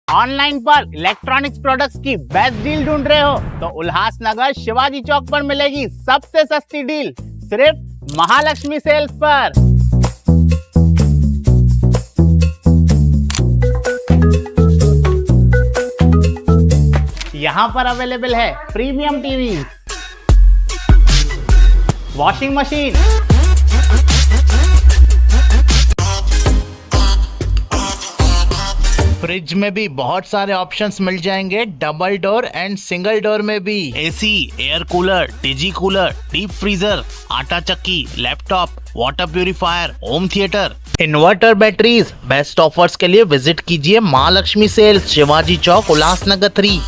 Online पर electronics products की best deal ढूंढ रहे हो तो उल्हासनगर शिवाजी चौक पर मिलेगी सबसे सस्ती डील, सिर्फ महालक्ष्मी सेल्स पर। यहाँ पर अवेलेबल है premium TV, washing machine, fridge में भी बहुत सारे ऑप्शंस मिल जाएंगे, double door and single door में भी। AC, air cooler, digi cooler, deep freezer, आटा चक्की, laptop, water purifier, home theatre, inverter, batteries. Best offers के लिए विजिट कीजिए महालक्ष्मी सेल्स, शिवाजी चौक, उल्लासनगर 3।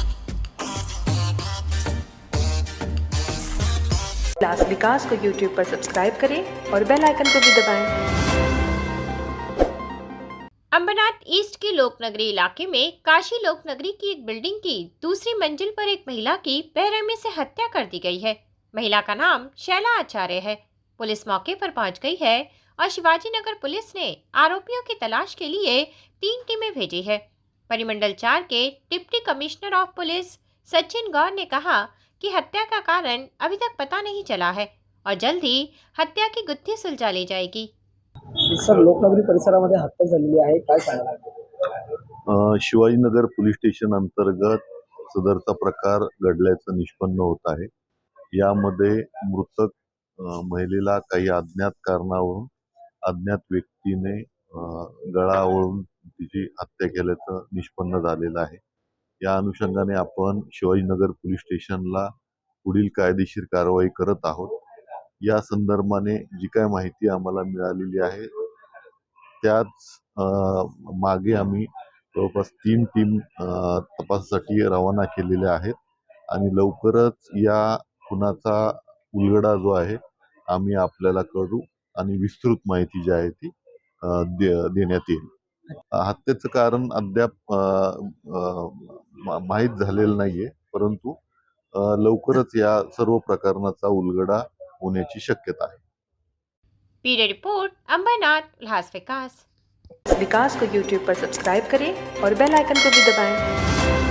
उल्लास विकास को YouTube पर सब्सक्राइब करें और बेल आइकन को भी दबाएं। अंबरनाथ ईस्ट के लोकनगरी इलाके में काशी लोकनगरी की एक बिल्डिंग की दूसरी मंजिल पर एक महिला की बेरहमी से हत्या कर दी गई है। महिला का नाम शैला आचार्य है। पुलिस मौके पर पहुंच गई है और शिवाजी नगर पुलिस ने आरोपियों की तलाश के लिए 3 टीमें भेजी है। परिमंडल 4 के deputy commissioner of police Sachin Gaur ने कहा कि हत्या का कारण अभी तक पता नहीं चला है और जल्द ही हत्या की गुत्थी सुलझा ली जाएगी। सर, लोकनगरी परिसरामध्ये हत्या झालेली आहे, काय सांगणार? शिवाजीनगर पोलीस स्टेशन अंतर्गत सदरचा प्रकार घडल्याचं निष्पन्न होत आहे। यामध्ये मृतक महिलेला काही अज्ञात कारणावरून अज्ञात व्यक्तीने गळा ओळून तिची हत्या केल्याचं निष्पन्न झालेलं आहे। या अनुषंगाने आपण शिवाजीनगर पोलीस स्टेशनला पुढील कायदेशीर कारवाई करत आहोत। या संदर्भाने जी काय माहिती आम्हाला मिळालेली आहे त्याच मागे आम्ही जवळपास 3 टीम तपासासाठी रवाना केलेल्या आहेत आणि लवकरच या खुनाचा उलगडा जो आहे आम्ही आपल्याला कळवू आणि विस्तृत माहिती जी आहे ती देण्यात येईल। हत्येचं कारण अद्याप माहीत झालेलं नाहीये, परंतु लवकरच या सर्व प्रकरणाचा उलगडा होण्याची शक्यता आहे। ब्यूरो रिपोर्ट, अंबरनाथ, उल्लास विकास। विकास को YouTube पर सब्सक्राइब करें और बेल आइकन को भी दबाएं।